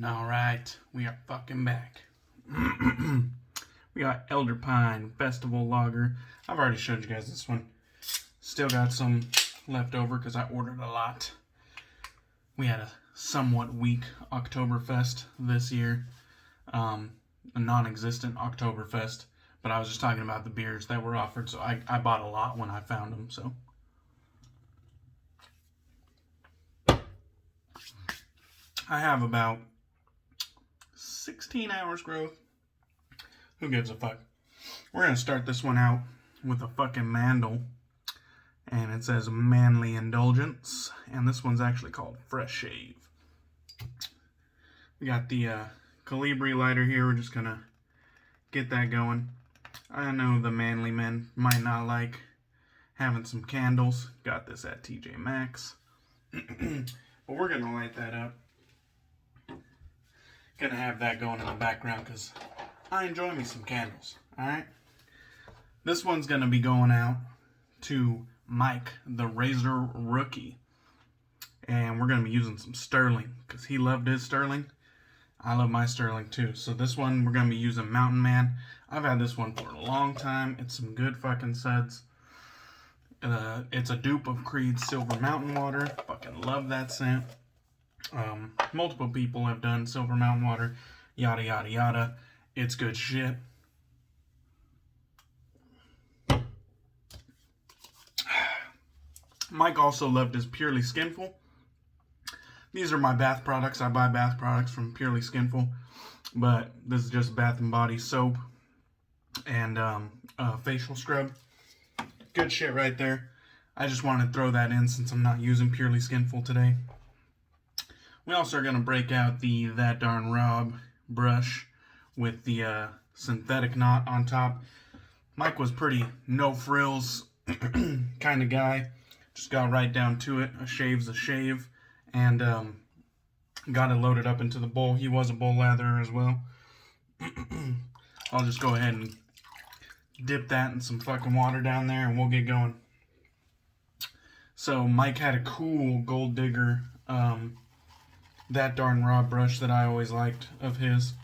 Alright, we are fucking back. We got Elder Pine Festival Lager. I've already showed you guys this one. Still got some left over because I ordered a lot. We had a somewhat weak Oktoberfest this year. A non-existent Oktoberfest. But I was just talking about the beers that were offered, so I bought a lot when I found them, so. I have about 16 hours growth. Who gives a fuck? We're going to start this one out with a fucking Mandel. And it says Manly Indulgence. And this one's actually called Fresh Shave. We got the Colibri lighter here. We're just going to get that going. I know the manly men might not like having some candles. Got this at TJ Maxx. But we're going to light that up. Gonna have that going in the background because I enjoy me some candles. Alright? This one's gonna be going out to Mike, the Razor Rookie. And we're gonna be using some Stirling because he loved his Stirling. I love my Stirling too. So this one we're gonna be using Mountain Man. I've had this one for a long time. It's some good fucking suds. It's a dupe of Creed's Silver Mountain Water. Fucking love that scent. Multiple people have done Silver Mountain Water, yada yada yada. It's good shit. Mike also loved his Purely Skinful. These are my bath products. I buy bath products from Purely Skinful, but this is just Bath and Body soap and facial scrub. Good shit right there. I just wanted to throw that in since I'm not using Purely Skinful today. We also are going to break out the That Darn Rob brush with the synthetic knot on top. Mike was pretty no frills kind of guy. Just got right down to it. A shave's a shave. And got it loaded up into the bowl. He was a bowl latherer as well. I'll just go ahead and dip that in some fucking water down there and we'll get going. So Mike had a cool Gold Digger That Darn Raw brush that I always liked of his.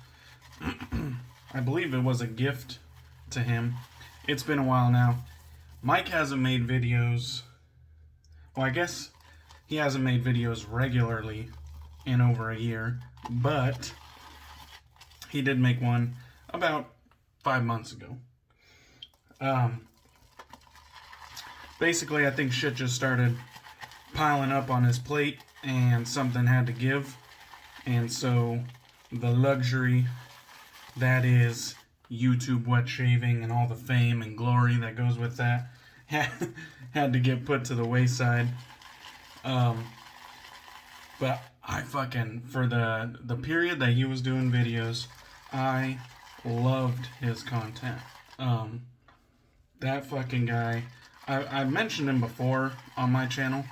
I believe it was a gift to him. It's been a while now. Mike hasn't made videos. Well, I guess he hasn't made videos regularly in over a year. But he did make one about 5 months ago. Basically, I think shit just started piling up on his plate. And something had to give. And so the luxury that is YouTube wet shaving and all the fame and glory that goes with that had to get put to the wayside. But I fucking, for the period that he was doing videos, I loved his content. That fucking guy, I mentioned him before on my channel.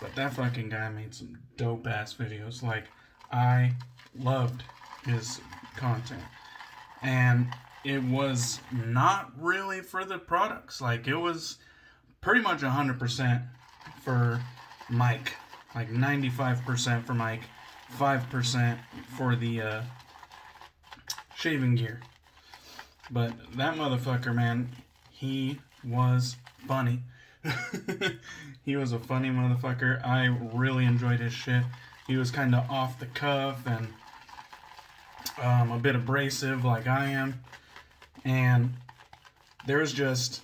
But that fucking guy made some dope-ass videos. Like, I loved his content. And it was not really for the products. Like, it was pretty much 100% for Mike. Like, 95% for Mike. 5% for the shaving gear. But that motherfucker, man, he was funny. He was a funny motherfucker. I really enjoyed his shit. He was kind of off the cuff and a bit abrasive like I am. And there's just,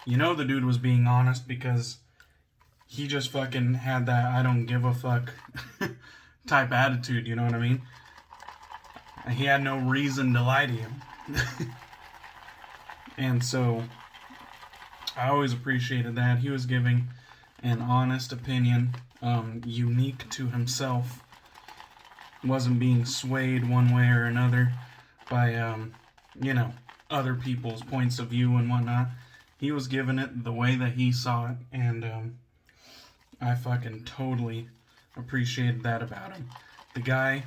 you know, the dude was being honest because he just fucking had that I don't give a fuck type attitude, you know what I mean? He had no reason to lie to you. And so I always appreciated that. He was giving an honest opinion, unique to himself. Wasn't being swayed one way or another by, you know, other people's points of view and whatnot. He was giving it the way that he saw it, and I fucking totally appreciated that about him. The guy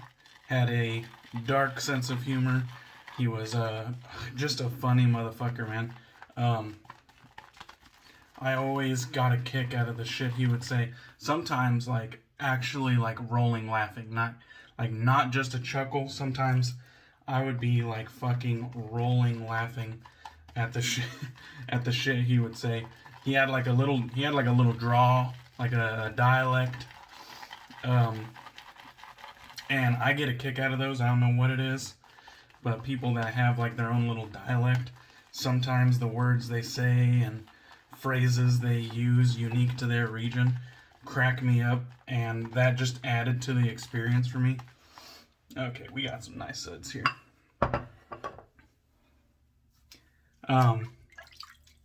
had a dark sense of humor. He was just a funny motherfucker, man. I always got a kick out of the shit he would say. Sometimes, like, actually, like, rolling laughing. Not, Like, not just a chuckle. Sometimes I would be like fucking rolling laughing at the shit at the shit he would say. He had like a little draw, like a dialect. And I get a kick out of those. I don't know what it is, but people that have like their own little dialect, sometimes the words they say and phrases they use unique to their region crack me up, and that just added to the experience for me. Okay, we got some nice suds here.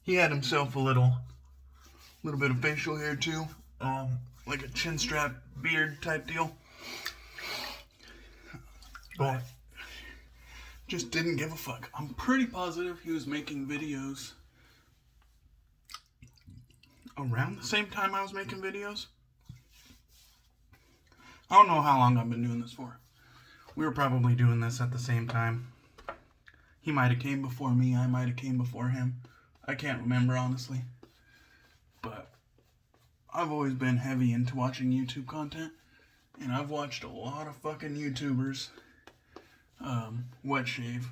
He had himself a little bit of facial hair too, like a chin strap beard type deal, but just didn't give a fuck. I'm pretty positive he was making videos around the same time I was making videos. I don't know how long I've been doing this for. We were probably doing this at the same time. He might have came before me, I might have came before him. I can't remember, honestly. But I've always been heavy into watching YouTube content, and I've watched a lot of fucking YouTubers wet shave,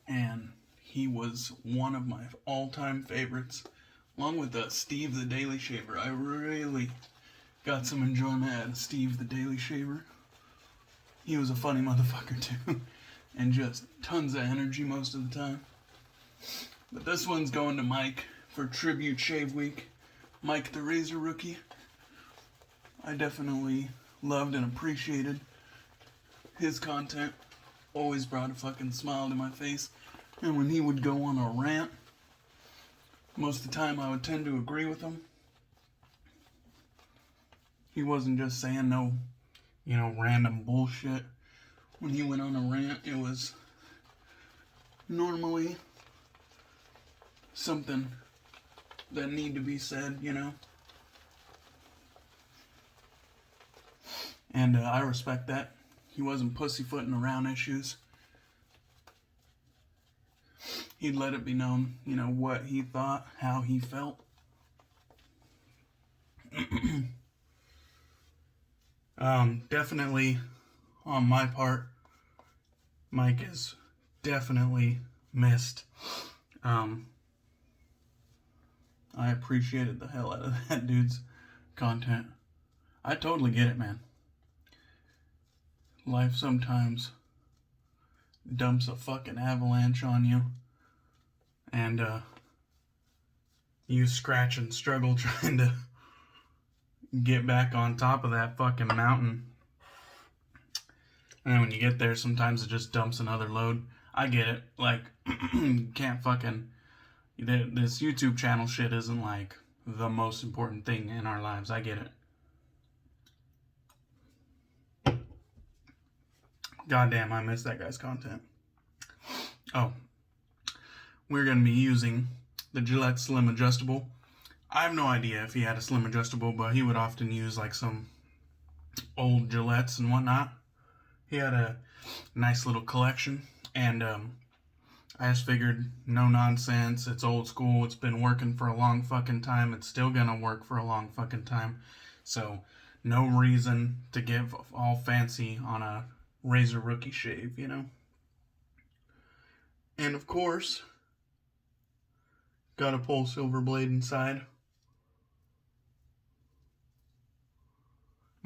and he was one of my all-time favorites, along with Steve the Daily Shaver. I really got some enjoyment out of Steve the Daily Shaver. He was a funny motherfucker too, and just tons of energy most of the time. But this one's going to Mike for Tribute Shave Week. Mike the Razor Rookie. I definitely loved and appreciated his content. Always brought a fucking smile to my face. And when he would go on a rant, most of the time I would tend to agree with him. He wasn't just saying no, random bullshit. When he went on a rant, it was normally something that need to be said, And I respect that. He wasn't pussyfooting around issues. He'd let it be known, what he thought, how he felt. Definitely, on my part, Mike is definitely missed. I appreciated the hell out of that dude's content. I totally get it, man. Life sometimes dumps a fucking avalanche on you, and you scratch and struggle trying to get back on top of that fucking mountain. And when you get there, sometimes it just dumps another load. I get it. Like, can't fucking... This YouTube channel shit isn't, like, the most important thing in our lives. I get it. Goddamn, I miss that guy's content. Oh. We're going to be using the Gillette Slim Adjustable. I have no idea if he had a Slim Adjustable, but he would often use, like, some old Gillettes and whatnot. He had a nice little collection, and I just figured, no nonsense, it's old school, it's been working for a long fucking time, it's still gonna work for a long fucking time, so no reason to get all fancy on a Razor Rookie shave, And of course, got a Polsilver Blade inside.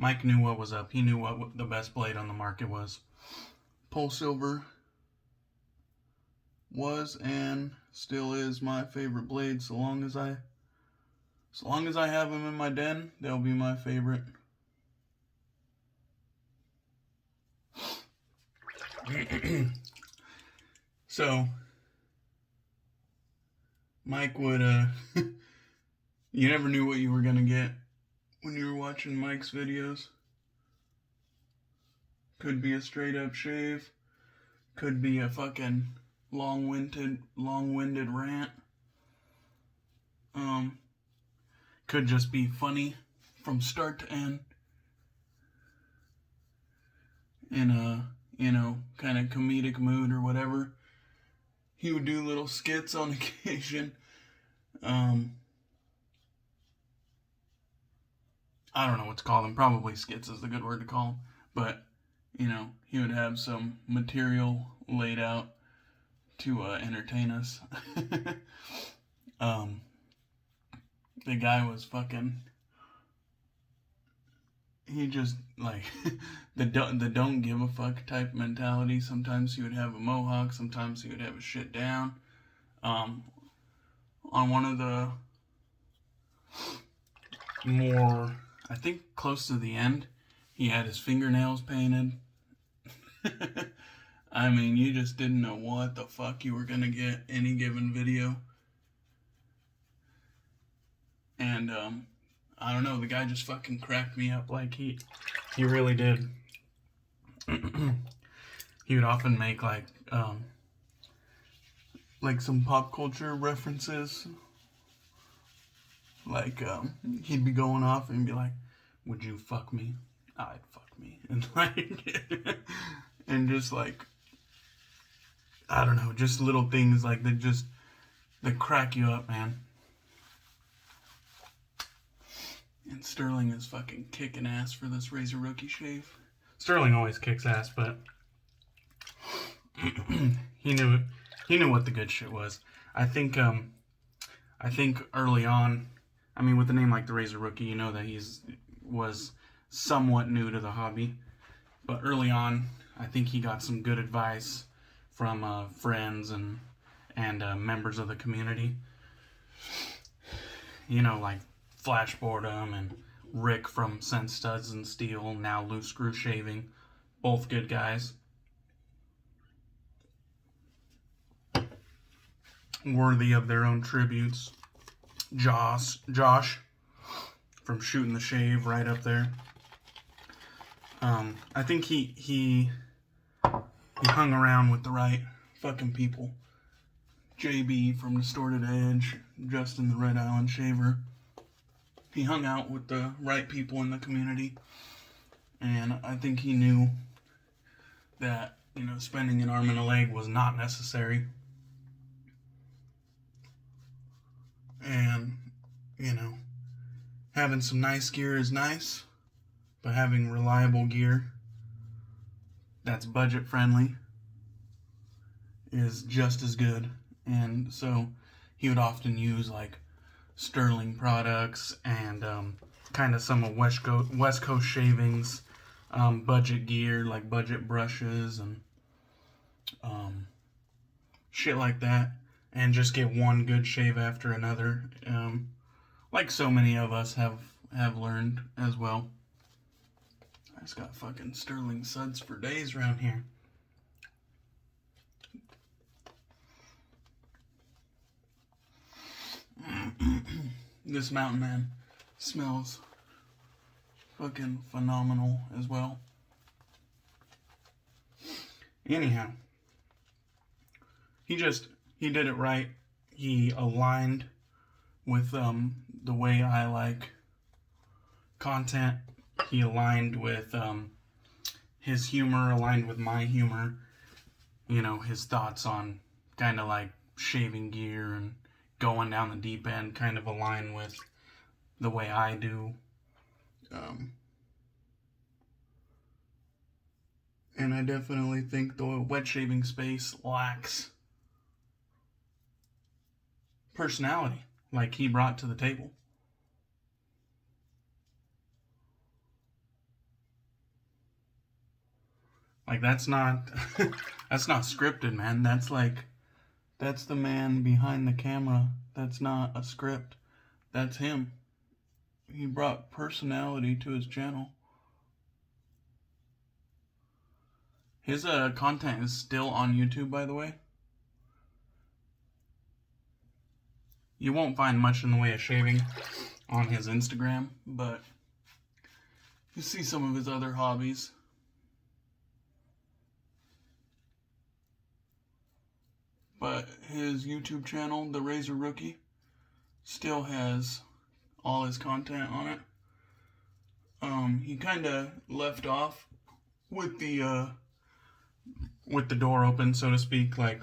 Mike knew what was up. He knew what the best blade on the market was. Polsilver was and still is my favorite blade. So long as I have them in my den, they'll be my favorite. So Mike would you never knew what you were gonna get when you were watching Mike's videos. Could be a straight up shave, could be a fucking long-winded rant. Could just be funny from start to end in a, kind of comedic mood or whatever. He would do little skits on occasion. I don't know what to call them. Probably skits is the good word to call them. But you know, he would have some material laid out to entertain us. The guy was fucking. He just like the don't give a fuck type mentality. Sometimes he would have a mohawk. Sometimes he would have a shit down. On one of the more, I think close to the end, he had his fingernails painted. I mean, you just didn't know what the fuck you were gonna get any given video. And I don't know, the guy just fucking cracked me up. Like he really did. He would often make like some pop culture references. Like he'd be going off and be like, "Would you fuck me? I'd fuck me," and like, and just like, I don't know, just little things like that crack you up, man. And Stirling is fucking kicking ass for this Razor Rookie shave. Sterling always kicks ass, but he knew what the good shit was. I think early on, I mean, with a name like the Razor Rookie, you know that was somewhat new to the hobby. But early on, I think he got some good advice from friends and members of the community. You know, like Flash Boredom and Rick from Sense Studs and Steel, now Loose Screw Shaving, both good guys. Worthy of their own tributes. Josh from Shooting the Shave, right up there. I think he hung around with the right fucking people. JB from Distorted Edge, Justin the Red Island Shaver. He hung out with the right people in the community, and I think he knew that, you know, spending an arm and a leg was not necessary. And, you know, having some nice gear is nice, but having reliable gear that's budget friendly is just as good. And so he would often use like Stirling products and kind of some of West Coast Shavings budget gear, like budget brushes and shit like that, and just get one good shave after another, like so many of us have learned as well. I just got fucking Stirling suds for days around here. This Mountain Man smells fucking phenomenal as well. Anyhow, he did it right. He aligned with the way I like content. He aligned with his humor, aligned with my humor. You know, his thoughts on kind of like shaving gear and going down the deep end kind of align with the way I do. And I definitely think the wet shaving space lacks personality like he brought to the table. Like that's not that's not scripted, man. That's the man behind the camera. That's not a script. That's him. He brought personality to his channel. His content is still on YouTube, by the way. You won't find much in the way of shaving on his Instagram, but you see some of his other hobbies. But his YouTube channel, The Razor Rookie, still has all his content on it. He kind of left off with the door open, so to speak. Like,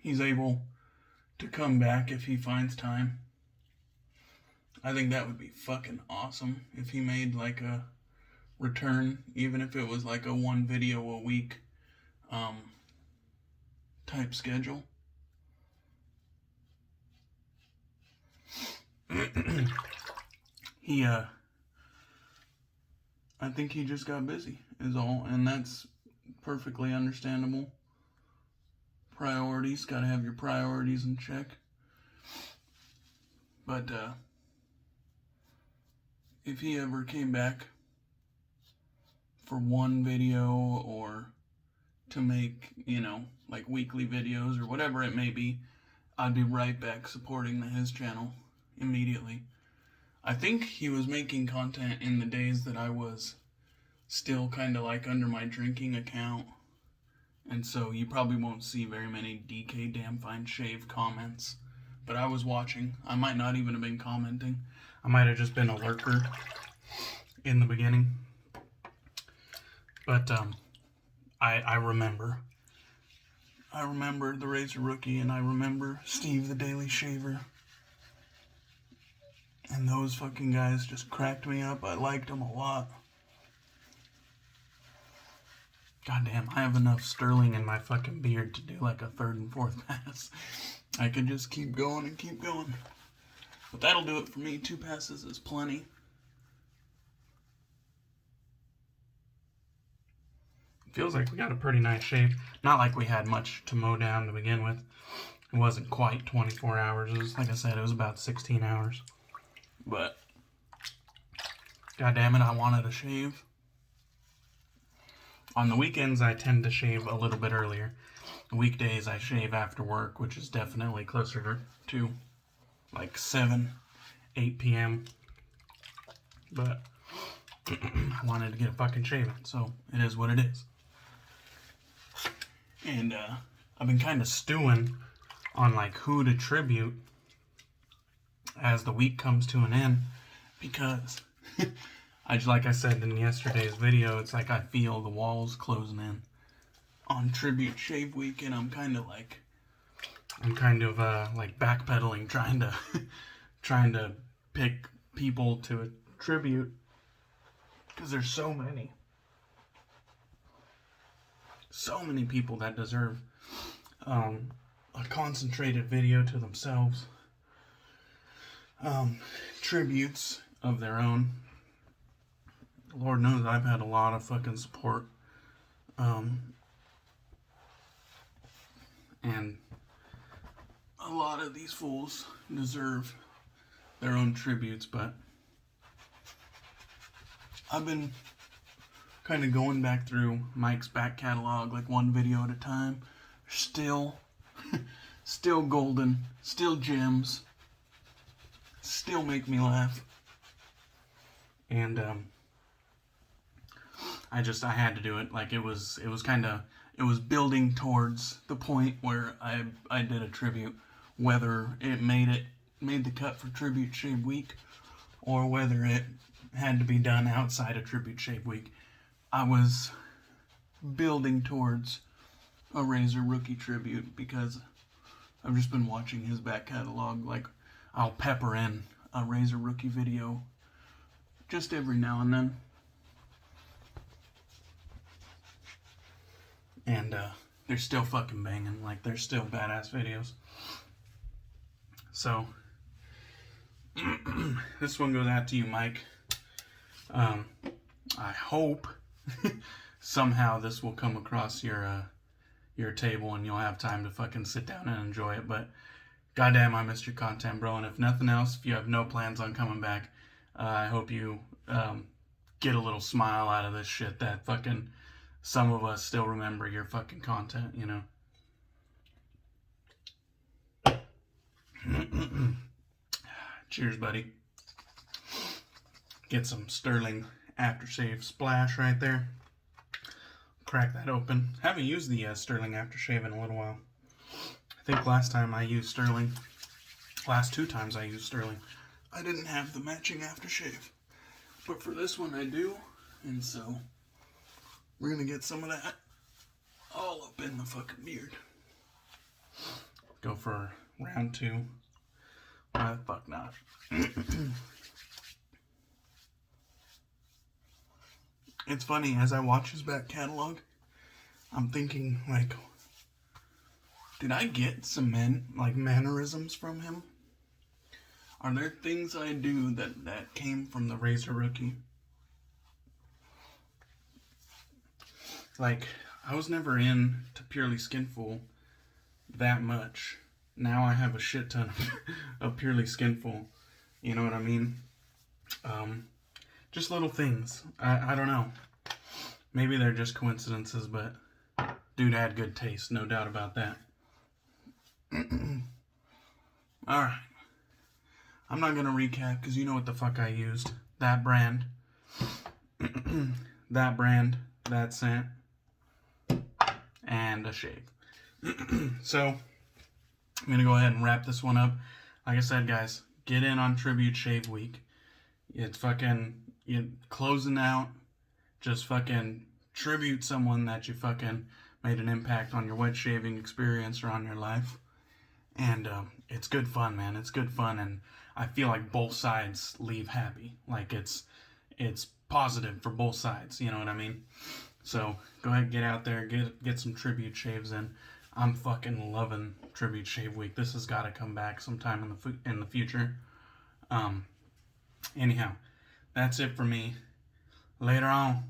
he's able to come back if he finds time. I think that would be fucking awesome if he made like a return, even if it was like a 1 video a week type schedule. I think he just got busy is all, and that's perfectly understandable. Priorities, gotta have your priorities in check. But if he ever came back for 1 video or to make, like weekly videos or whatever it may be, I'd be right back supporting his channel immediately. I think he was making content in the days that I was still kind of like under my drinking account. And so you probably won't see very many DK Damn Fine Shave comments. But I was watching. I might not even have been commenting. I might have just been a lurker in the beginning. But I remember. I remember the Razor Rookie, and I remember Steve the Daily Shaver. And those fucking guys just cracked me up. I liked them a lot. Goddamn, I have enough Stirling in my fucking beard to do like a 3rd and 4th pass. I could just keep going and keep going. But that'll do it for me. 2 passes is plenty. Feels like we got a pretty nice shave. Not like we had much to mow down to begin with. It wasn't quite 24 hours. It was, like I said, it was about 16 hours. But, goddamn it, I wanted a shave. On the weekends, I tend to shave a little bit earlier. Weekdays, I shave after work, which is definitely closer to like 7, 8 p.m. But I wanted to get a fucking shave in, so it is what it is. And I've been kind of stewing on like who to tribute as the week comes to an end, because like I said in yesterday's video, it's like I feel the walls closing in on Tribute Shave Week, and I'm kind of like backpedaling, trying to pick people to tribute, because there's so many people that deserve a concentrated video to themselves, tributes of their own. Lord knows I've had a lot of fucking support. And a lot of these fools deserve their own tributes, but I've been kind of going back through Mike's back catalog, like 1 video at a time. Still golden, still gems, still make me laugh. And I had to do it. Like it was building towards the point where I did a tribute, whether it made the cut for Tribute Shave Week, or whether it had to be done outside of Tribute Shave Week. I was building towards a Razor Rookie tribute, because I've just been watching his back catalog. Like, I'll pepper in a Razor Rookie video just every now and then. And they're still fucking banging. Like, they're still badass videos. So, this one goes out to you, Mike. I hope somehow this will come across your table and you'll have time to fucking sit down and enjoy it. But goddamn, I missed your content, bro. And if nothing else, if you have no plans on coming back, I hope you get a little smile out of this shit, that fucking some of us still remember your fucking content, you know? Cheers, buddy. Get some Stirling Aftershave Splash right there. Crack that open. Haven't used the Stirling Aftershave in a little while. I think last time I used Stirling, last 2 times I used Stirling, I didn't have the matching aftershave. But for this one I do, and so we're gonna get some of that all up in the fucking beard. Go for round 2. Why the fuck not? It's funny, as I watch his back catalog, I'm thinking, like, did I get some mannerisms from him? Are there things I do that came from the Razor Rookie? Like, I was never into Purely Skinful that much. Now I have a shit ton of Purely Skinful. You know what I mean? Just little things. I don't know. Maybe they're just coincidences, but dude had good taste, no doubt about that. Alright. I'm not gonna recap because you know what the fuck I used. That brand. That brand. That scent. And a shave. So, I'm gonna go ahead and wrap this one up. Like I said, guys, get in on Tribute Shave Week. It's fucking, you're closing out. Just fucking tribute someone that you fucking made an impact on your wet shaving experience or on your life. And it's good fun, man. It's good fun, and I feel like both sides leave happy. Like it's positive for both sides. You know what I mean? So go ahead, get out there, get some tribute shaves in. I'm fucking loving Tribute Shave Week. This has got to come back sometime in the future. Anyhow, that's it for me. Later on,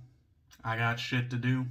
I got shit to do.